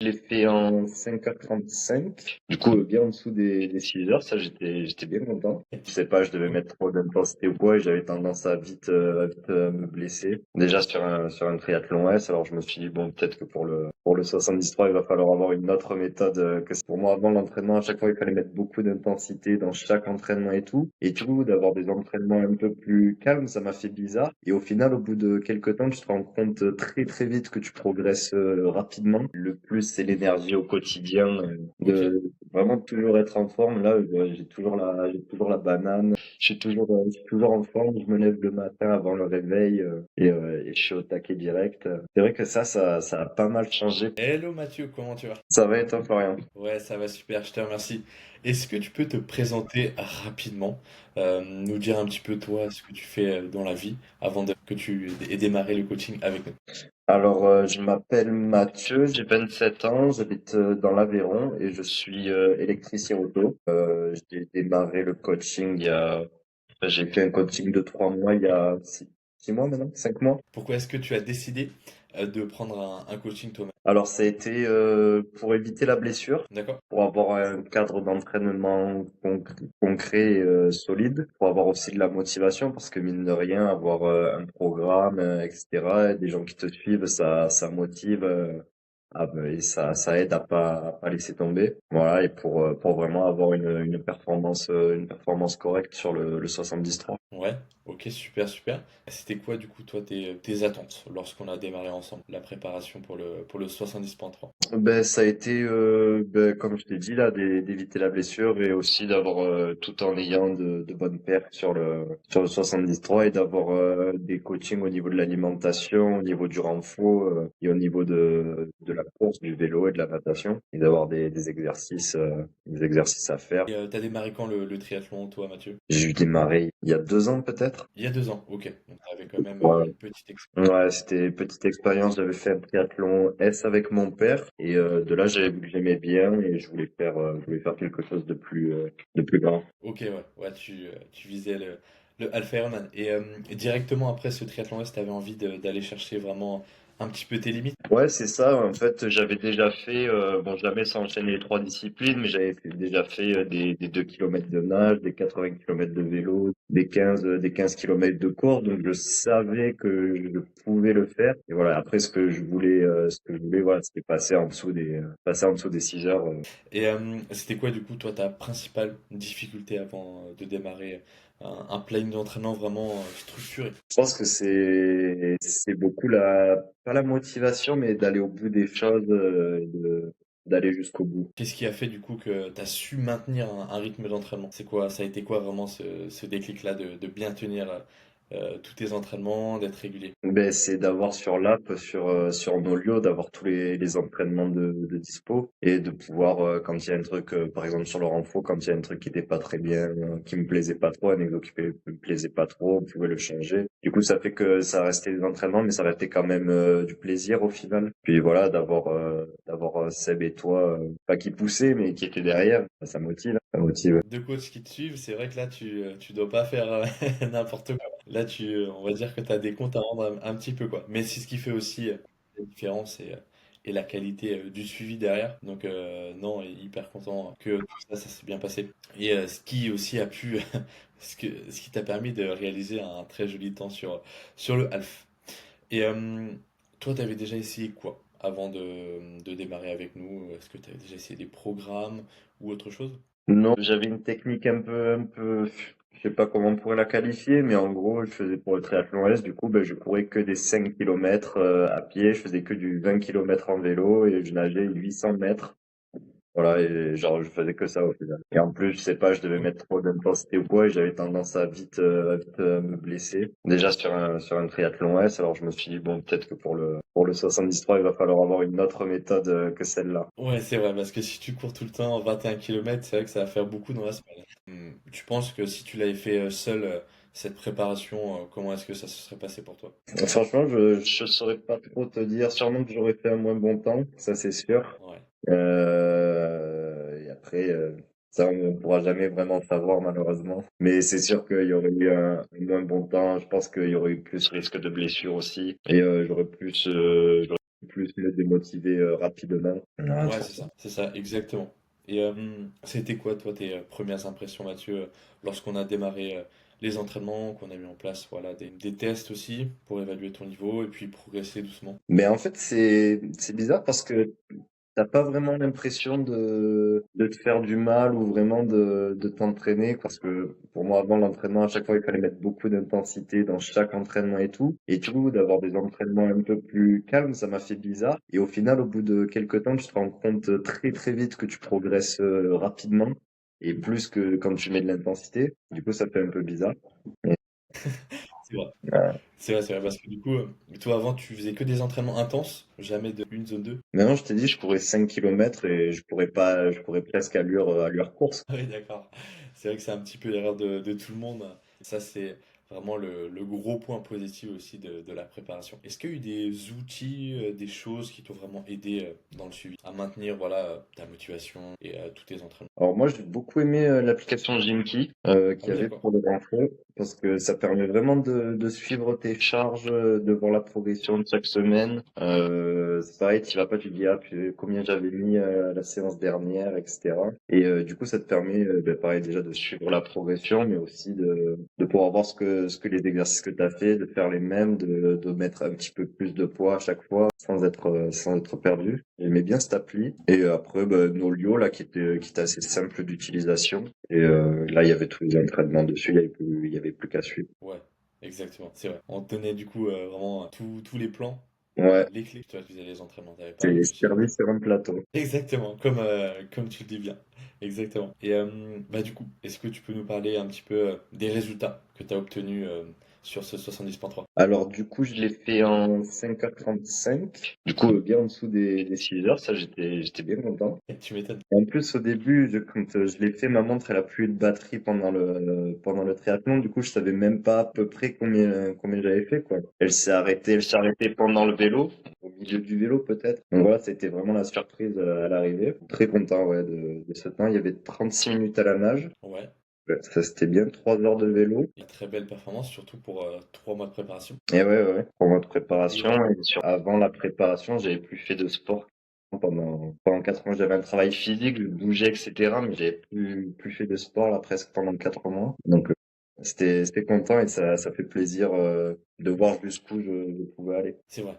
l'ai fait en 5h35. Du coup, bien en dessous des 6 heures. Ça, j'étais bien content. Je sais pas, je devais mettre trop d'intensité ou quoi, et j'avais tendance à vite me blesser. Déjà sur un triathlon S, alors je me suis dit, bon, peut-être que pour le 73, il va falloir avoir une autre méthode que c'est pour moi avant l'entraînement. À chaque fois, il fallait mettre beaucoup d'intensité dans chaque entraînement et tout. Et du coup, d'avoir des entraînements un peu plus calmes, ça m'a fait bizarre. Et au final, au bout de quelques temps, tu te rends compte très très vite que tu progresses rapidement. Le plus, c'est l'énergie au quotidien, Ok. de vraiment toujours être en forme. Là, j'ai toujours la banane. Je suis toujours en forme. Je me lève le matin avant le réveil et je suis au taquet direct. C'est vrai que ça a pas mal changé. Hello Mathieu, comment tu vas? Ça va et toi, Florian? Ouais, ça va super, je te remercie. Est-ce que tu peux te présenter rapidement, nous dire un petit peu toi, ce que tu fais dans la vie avant que tu aies démarré le coaching avec nous? Alors, je m'appelle Mathieu, j'ai 27 ans, j'habite dans l'Aveyron et je suis électricien auto. J'ai démarré le coaching j'ai fait un coaching de 3 mois il y a 6 mois maintenant, 5 mois. Pourquoi est-ce que tu as décidé de prendre un coaching toi-même? Alors, ça a été pour éviter la blessure, D'accord? pour avoir un cadre d'entraînement concret et solide, pour avoir aussi de la motivation, parce que mine de rien, avoir un programme, etc., et des gens qui te suivent, ça motive. Et ça aide à pas laisser tomber. Voilà, et pour vraiment avoir une performance correcte sur le 73. Ouais, ok, super, super. C'était quoi du coup toi tes attentes lorsqu'on a démarré ensemble la préparation pour le 70.3? Ben, ça a été, comme je t'ai dit là, d'éviter la blessure et aussi d'avoir, tout en ayant de bonnes perfs sur le 73 et d'avoir des coachings au niveau de l'alimentation, au niveau du renfort et au niveau de la course, du vélo et de la natation et d'avoir des exercices à faire. Et t'as démarré quand le triathlon toi Mathieu? J'ai démarré il y a 2 ans peut-être. Il y a 2 ans, ok. Donc t'avais quand même Ouais. une petite expérience. Ouais, c'était petite expérience. J'avais fait un triathlon S avec mon père et de là j'avais vu que j'aimais bien et je voulais faire quelque chose de plus grand. Ok, ouais, ouais, tu visais le Alpha Ironman. Et directement après ce triathlon-là, tu avais envie d'aller chercher vraiment un petit peu tes limites. Ouais, c'est ça. En fait, j'avais déjà fait, bon, jamais sans enchaîner les 3 disciplines, mais déjà fait des 2 kilomètres de nage, des 80 kilomètres de vélo, des quinze kilomètres de course. Donc, je savais que je pouvais le faire. Et voilà. Après, ce que je voulais, voilà, c'était passer en dessous des 6 heures. Et c'était quoi, du coup, toi, ta principale difficulté avant de démarrer un planning d'entraînement vraiment structuré? Je pense que c'est beaucoup pas la motivation, mais d'aller au bout des choses, d'aller jusqu'au bout. Qu'est-ce qui a fait, du coup, que tu as su maintenir un rythme d'entraînement? C'est quoi, ça a été quoi vraiment ce déclic-là de bien tenir tous tes entraînements, d'être régulier? Ben, c'est d'avoir sur l'app, sur Nolio, d'avoir tous les entraînements de dispo et de pouvoir, quand il y a un truc, par exemple sur le renfort, quand il y a un truc qui était pas très bien, qui me plaisait pas trop, un exo qui me plaisait pas trop, on pouvait le changer. Du coup, ça fait que ça restait des entraînements, mais ça restait quand même du plaisir au final. Puis voilà, d'avoir Seb et toi, pas qui poussaient, mais qui étaient derrière, ça motive, ça motive. Deux coachs qui te suivent, c'est vrai que là, tu dois pas faire n'importe quoi. Là, on va dire que tu as des comptes à rendre un petit peu, quoi. Mais c'est ce qui fait aussi la différence et la qualité du suivi derrière. Donc, non, hyper content que tout ça, ça s'est bien passé. Et ce qui aussi a pu, ce qui t'a permis de réaliser un très joli temps sur le half. Et toi, tu avais déjà essayé quoi avant de démarrer avec nous? Est-ce que tu avais déjà essayé des programmes ou autre chose? Non, j'avais une technique un peu, je sais pas comment on pourrait la qualifier, mais en gros, je faisais pour le triathlon S, du coup, ben, je courais que des 5 kilomètres à pied, je faisais que du 20 kilomètres en vélo et je nageais 800 mètres. Voilà, et genre, je faisais que ça au final. Et en plus, je sais pas, je devais mettre trop d'intensité ou quoi, et j'avais tendance à vite me blesser. Déjà sur un triathlon S, alors je me suis dit, bon, peut-être que pour le 73, il va falloir avoir une autre méthode que celle-là. Ouais, c'est vrai, parce que si tu cours tout le temps 21 kilomètres, c'est vrai que ça va faire beaucoup dans la semaine. Tu penses que si tu l'avais fait seul, cette préparation, comment est-ce que ça se serait passé pour toi? Franchement, je saurais pas trop te dire. Sûrement que j'aurais fait un moins bon temps, ça c'est sûr. Ouais. Et après, ça on pourra jamais vraiment savoir malheureusement. Mais c'est sûr qu'il y aurait eu un moins bon temps. Je pense qu'il y aurait eu plus risque de blessure aussi. Et j'aurais plus plus me démotiver rapidement. Ouais, Ouais, forcément. c'est ça, exactement. Et c'était quoi, toi, tes premières impressions, Mathieu, lorsqu'on a démarré les entraînements, qu'on a mis en place, voilà, des tests aussi pour évaluer ton niveau et puis progresser doucement? Mais en fait, c'est bizarre parce que t'as pas vraiment l'impression de te faire du mal ou vraiment de t'entraîner parce que pour moi avant l'entraînement à chaque fois il fallait mettre beaucoup d'intensité dans chaque entraînement et tout et du coup d'avoir des entraînements un peu plus calmes ça m'a fait bizarre et au final au bout de quelques temps tu te rends compte très très vite que tu progresses rapidement et plus que quand tu mets de l'intensité du coup ça fait un peu bizarre. Et, C'est vrai. euh, C'est vrai, parce que du coup, toi avant, tu faisais que des entraînements intenses, jamais de une zone 2. Maintenant je t'ai dit je courais 5 kilomètres et je courais presque à l'heure course. Oui, d'accord. C'est vrai que c'est un petit peu l'erreur de tout le monde. Ça, c'est vraiment le gros point positif aussi de la préparation. Est-ce qu'il y a eu des outils, des choses qui t'ont vraiment aidé dans le suivi à maintenir voilà, ta motivation et tous tes entraînements? Alors moi, j'ai beaucoup aimé l'application Gymkey Ah qu'il y oui, avait d'accord. pour le renfort parce que ça permet vraiment de suivre tes charges, de voir la progression de chaque semaine. C'est pareil, tu vas pas, tu dis ah puis, combien j'avais mis la séance dernière, etc. Et du coup, ça te permet, ben, pareil déjà de suivre la progression, mais aussi de pouvoir voir ce que les exercices que tu as fait, de faire les mêmes, de mettre un petit peu plus de poids à chaque fois sans être perdu. J'aimais bien cette appli. Et après, bah, Nolio, là, qui était assez simple d'utilisation. Et là, il y avait tous les entraînements dessus, il y avait plus qu'à suivre. Ouais, exactement, c'est vrai. On te donnait du coup vraiment tous les plans, Ouais, les clés. Toi, tu faisais les entraînements, t'avais pas à c'est réfléchir. servi sur un plateau. Exactement, comme tu le dis bien. Exactement. Et bah du coup, est-ce que tu peux nous parler un petit peu des résultats que tu as obtenus sur ce 70.3? Alors, du coup, je l'ai fait en 5h35. Du coup, bien en dessous des 6 heures. Ça, j'étais bien content. Tu m'étonnes. En plus, au début, quand je l'ai fait, ma montre, elle a plus eu de batterie pendant le triathlon. Du coup, je savais même pas à peu près combien j'avais fait, quoi. Elle s'est arrêtée pendant le vélo, au milieu du vélo, peut-être. Donc voilà, c'était vraiment la surprise à l'arrivée. Très content, ouais, de ce temps. Il y avait 36 minutes à la nage. Ouais, Ouais, ça, c'était bien. 3 heures de vélo. une très belle performance, surtout pour 3 mois de préparation. Et ouais. Pour votre Et préparation. Et avant la préparation, j'avais plus fait de sport. Pendant 4 mois, j'avais un travail physique, je bougeais, etc. Mais j'avais plus fait de sport, là, presque pendant 4 mois. Donc, c'était content et ça fait plaisir, de voir jusqu'où je pouvais aller. c'est vrai.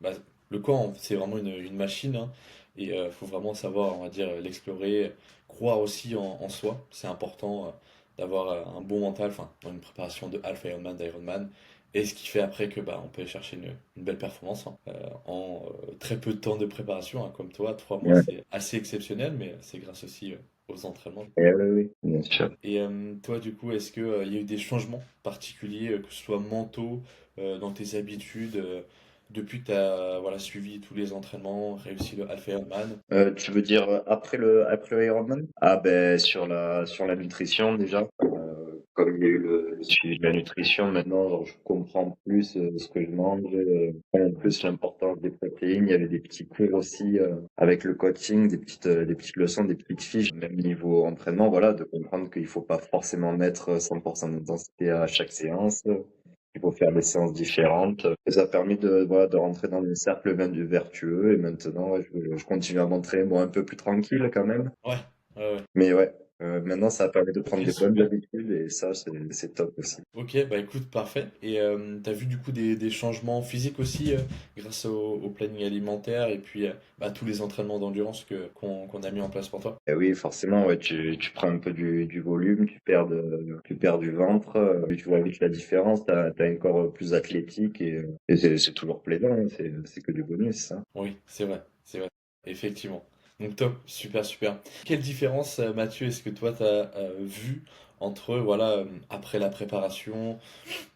Bah, le corps, c'est vraiment une machine, hein, et faut vraiment savoir, on va dire, l'explorer, croire aussi en soi. C'est important d'avoir un bon mental, enfin, dans une préparation de Half Ironman, d'Ironman. Et ce qui fait après que bah, on peut chercher une belle performance hein, en très peu de temps de préparation, hein, comme toi, 3 mois, Ouais. c'est assez exceptionnel, mais c'est grâce aussi aux entraînements. Et oui, bien sûr. Et toi, du coup, est-ce que, il y a eu des changements particuliers, que ce soit mentaux, dans tes habitudes, depuis que tu as voilà, suivi tous les entraînements, réussi le Alpha Ironman? Tu veux dire après le Ironman? Ah ben sur la nutrition déjà. Comme il y a eu le suivi de la nutrition, maintenant genre, je comprends plus ce que je mange, en plus l'importance des protéines. Il y avait des petits cours aussi avec le coaching, des petites leçons, des petites fiches, même niveau entraînement, voilà, de comprendre qu'il faut pas forcément mettre 100% d'intensité à chaque séance. Il faut faire des séances différentes. Et ça a permis voilà, de rentrer dans le cercle vertueux. Et maintenant, ouais, je continue à m'entraîner, bon, un peu plus tranquille quand même. Ouais, ouais, ouais. Mais ouais, maintenant, ça permet de Ok, prendre des bonnes super. habitudes et ça, c'est top aussi. Ok, bah écoute, parfait. Et t'as vu du coup des changements physiques aussi grâce au planning alimentaire et puis bah, tous les entraînements d'endurance qu'on a mis en place pour toi? Et oui, forcément, ouais, tu prends un peu du volume, tu perds du ventre, tu vois vite la différence, t'as un corps plus athlétique et c'est toujours plaisant, hein, c'est que du bonus, ça. Oui, c'est vrai, effectivement. Donc top, super, super. Quelle différence, Mathieu, est-ce que toi, tu as vu entre, voilà, après la préparation,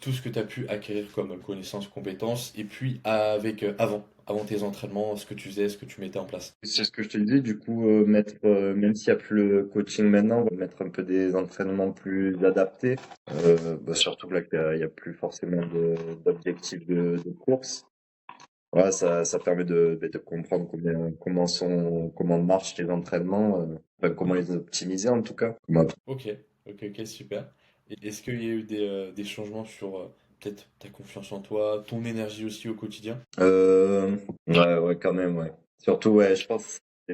tout ce que tu as pu acquérir comme connaissances, compétences, et puis avec avant tes entraînements, ce que tu faisais, ce que tu mettais en place? C'est ce que je te disais, du coup, même s'il y a plus le coaching maintenant, on va mettre un peu des entraînements plus adaptés. Bah, surtout que là, il y a plus forcément d'objectifs de course. Voilà, ça permet de comprendre comment marchent les entraînements, enfin, comment les optimiser en tout cas. Ok, ok, super. Et est-ce qu'il y a eu des changements sur peut-être ta confiance en toi, ton énergie aussi au quotidien? Euh, ouais, quand même, ouais. Surtout, ouais, je pense que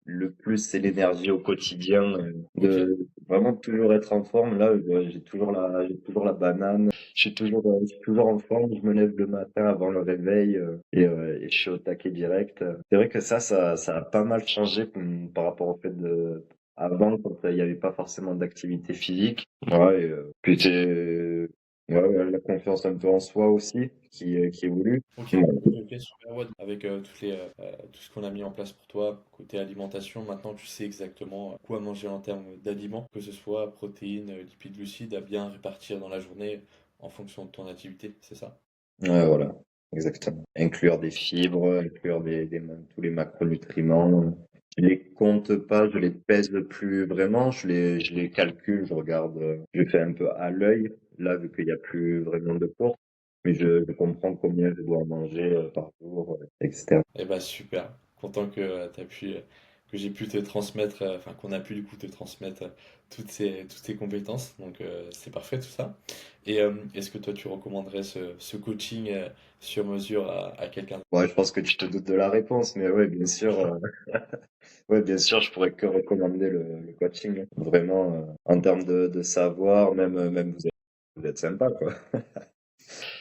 le plus, c'est l'énergie au quotidien, Ok. de vraiment toujours être en forme. Là, j'ai toujours la banane. Je suis toujours en forme. Je me lève le matin avant le réveil, et je suis au taquet direct. C'est vrai que ça a pas mal changé par rapport au fait de, avant, quand il n'y avait pas forcément d'activité physique. Ouais, puis la confiance un peu en soi aussi, qui évolue. Ok, Ouais. ok, ok, super. Ouais, avec tout ce qu'on a mis en place pour toi, côté alimentation, maintenant tu sais exactement quoi manger en termes d'aliments, que ce soit protéines, lipides, glucides, à bien répartir dans la journée en fonction de ton activité, c'est ça? Ouais, voilà, exactement. Inclure des fibres, inclure tous les macronutriments. Je les compte pas, je les pèse plus vraiment, je les calcule, je regarde, je fais un peu à l'œil, là, vu qu'il y a plus vraiment de cours, mais je comprends combien je dois manger par jour, etc. Eh ben super, content que que j'ai pu te transmettre, enfin qu'on a pu du coup te transmettre toutes ces compétences, donc c'est parfait tout ça. Et est-ce que toi tu recommanderais ce coaching sur mesure à quelqu'un? Ouais, je pense que tu te doutes de la réponse, mais ouais, bien sûr, ouais, bien sûr, je pourrais que recommander le coaching. Vraiment, en termes de savoir, même vous êtes sympa, quoi.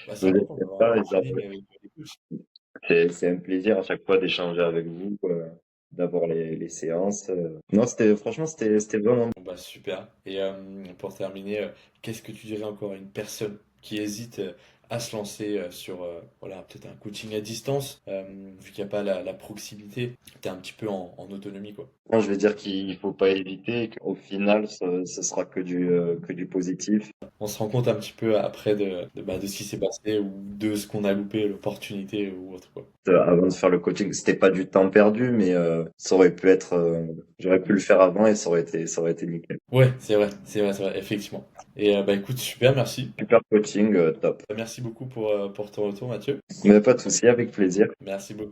Bah, c'est Vous êtes important d'avoir un sympa, bon et genre, feeling avec les coachs. c'est un plaisir à chaque fois d'échanger avec vous, d'avoir les séances. Non, franchement, c'était vraiment. Bon, bah, super. Et pour terminer, qu'est-ce que tu dirais encore à une personne qui hésite à se lancer sur voilà, peut-être un coaching à distance, vu qu'il n'y a pas la proximité, tu es un petit peu en autonomie, quoi. Moi, je vais dire qu'il faut pas hésiter, et qu'au final, ce sera que du positif. On se rend compte un petit peu après de ce qui s'est passé ou de ce qu'on a loupé, l'opportunité ou autre, quoi. Avant de faire le coaching, c'était pas du temps perdu, mais ça aurait pu être, j'aurais pu le faire avant et ça aurait été nickel. Ouais, c'est vrai, c'est vrai, c'est vrai, effectivement. Et bah écoute, super, merci. Super coaching, top. Merci beaucoup pour ton retour, Mathieu. Mais pas de souci, avec plaisir. Merci beaucoup.